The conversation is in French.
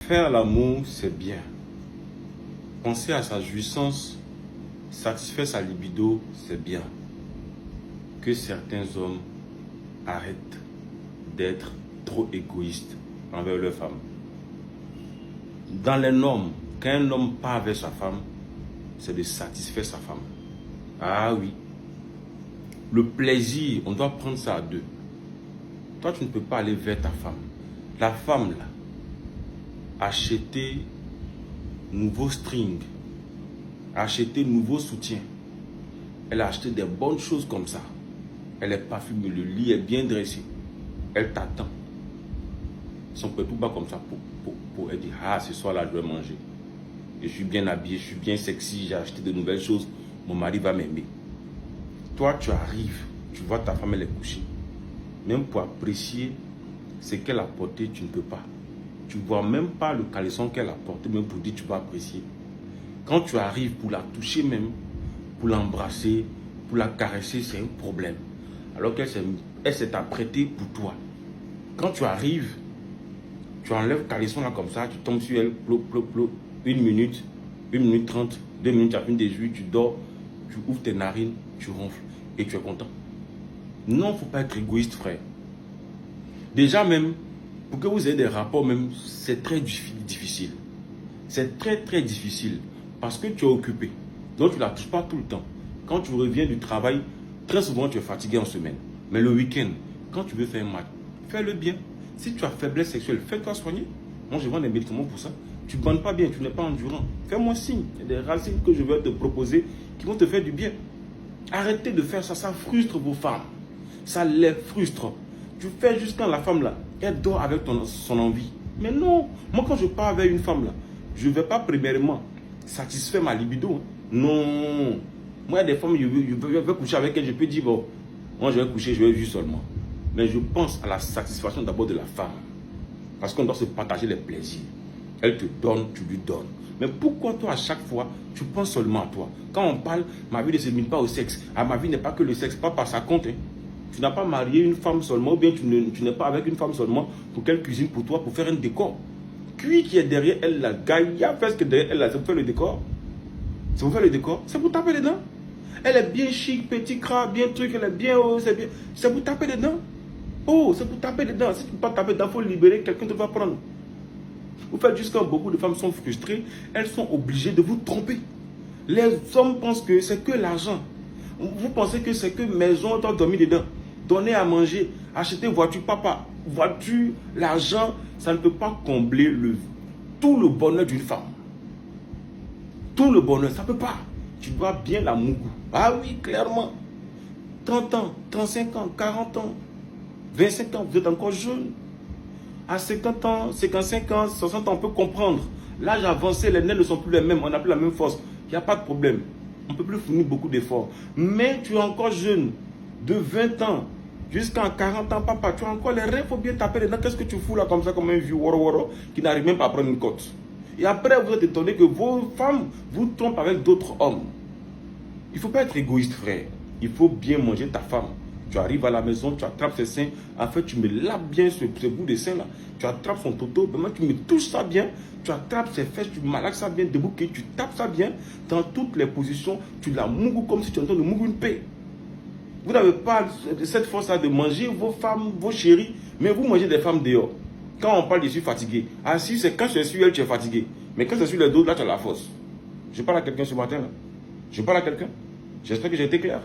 Faire l'amour, c'est bien. Penser à sa jouissance, satisfaire sa libido, c'est bien. Que certains hommes arrêtent d'être trop égoïstes envers leur femme. Dans les normes, quand un homme part vers sa femme, c'est de satisfaire sa femme. Ah oui. Le plaisir, on doit prendre ça à deux. Toi, tu ne peux pas aller vers ta femme. La femme, là, acheter nouveaux strings, acheter nouveaux soutiens. Elle a acheté des bonnes choses comme ça. Elle est parfumée, le lit est bien dressé. Elle t'attend. Son peu tout bas comme ça pour elle dire, ah, ce soir-là, je vais manger. Je suis bien habillé, je suis bien sexy, j'ai acheté de nouvelles choses. Mon mari va m'aimer. Toi, tu arrives, tu vois ta femme, elle est couchée. Même pour apprécier ce qu'elle a porté, tu ne peux pas. Tu ne vois même pas le caleçon qu'elle a porté, même pour dire tu vas apprécier. Quand tu arrives pour la toucher même, pour l'embrasser, pour la caresser, c'est un problème. Alors qu'elle s'est apprêtée pour toi. Quand tu arrives, tu enlèves le caleçon là comme ça, tu tombes sur elle, plop, plop, plop, 1 minute, 1 minute 30, 2 minutes, tu as fini des joues, tu dors, tu ouvres tes narines, tu ronfles et tu es content. Non, il ne faut pas être égoïste, frère. Déjà même, pour que vous ayez des rapports même, c'est très difficile. C'est très très difficile parce que tu es occupé. Donc tu ne la touches pas tout le temps. Quand tu reviens du travail, très souvent tu es fatigué en semaine. Mais le week-end, quand tu veux faire un match, fais-le bien. Si tu as faiblesse sexuelle, fais-toi soigner. Moi je vends des médicaments pour ça. Tu ne bandes pas bien, tu n'es pas endurant. Fais-moi signe. Il y a des racines que je vais te proposer qui vont te faire du bien. Arrêtez de faire ça, ça frustre vos femmes. Ça les frustre. Tu fais jusqu'à la femme là, elle dort avec son envie. Mais non, moi quand je pars avec une femme là, je ne vais pas premièrement satisfaire ma libido. Non. Moi, il y a des femmes, je vais coucher avec elle, je peux dire, bon, moi je vais coucher, je vais vivre seulement. Mais je pense à la satisfaction d'abord de la femme. Parce qu'on doit se partager les plaisirs. Elle te donne, tu lui donnes. Mais pourquoi toi, à chaque fois, tu penses seulement à toi? Quand on parle, ma vie ne se limite pas au sexe. Ah, ma vie n'est pas que le sexe, pas par ça compte. Hein. Tu n'as pas marié une femme seulement, ou bien tu n'es pas avec une femme seulement pour qu'elle cuisine pour toi, pour faire un décor. Qui est derrière elle, la gaïa, presque derrière elle, c'est pour faire le décor. C'est pour faire le décor, c'est pour taper les dents. Elle est bien chic, petit cras, bien truc, elle est bien haut, c'est bien. C'est pour taper les dents. Oh, c'est pour taper les dents. Si tu ne peux pas taper les dents, il faut libérer, quelqu'un te va prendre. Vous faites juste quand beaucoup de femmes sont frustrées, elles sont obligées de vous tromper. Les hommes pensent que c'est que l'argent. Vous pensez que c'est que maison, on doit dormir dedans. Donner à manger, acheter voiture, papa, voiture, l'argent, ça ne peut pas combler tout le bonheur d'une femme. Tout le bonheur, ça ne peut pas. Tu dois bien la mougou. Ah oui, clairement. 30 ans, 35 ans, 40 ans, 25 ans, vous êtes encore jeune. À 50 ans, 55 ans, 60 ans, on peut comprendre. L'âge avancé, les nerfs ne sont plus les mêmes, on n'a plus la même force. Il n'y a pas de problème. On ne peut plus fournir beaucoup d'efforts. Mais tu es encore jeune, de 20 ans jusqu'à 40 ans, papa, tu as encore les reins, il faut bien taper dedans. Qu'est-ce que tu fous là comme ça, comme un vieux woro qui n'arrive même pas à prendre une côte? Et après, vous êtes étonné que vos femmes vous trompent avec d'autres hommes. Il ne faut pas être égoïste, frère. Il faut bien manger ta femme. Tu arrives à la maison, tu attrapes ses seins. En fait, tu me laves bien ce bout de sein là. Tu attrapes son toto. Maintenant, tu me touches ça bien. Tu attrapes ses fesses, tu malaxes ça bien debout. Tu tapes ça bien. Dans toutes les positions, tu la mougou comme si tu entends de mougou une paix. Vous n'avez pas cette force-là de manger vos femmes, vos chéris. Mais vous mangez des femmes dehors. Quand on parle, je suis fatigué. Ah si, c'est quand je suis elle, tu es fatigué. Mais quand c'est sur les dos, là, tu as la force. Je parle à quelqu'un ce matin là. Je parle à quelqu'un. J'espère que j'ai été clair.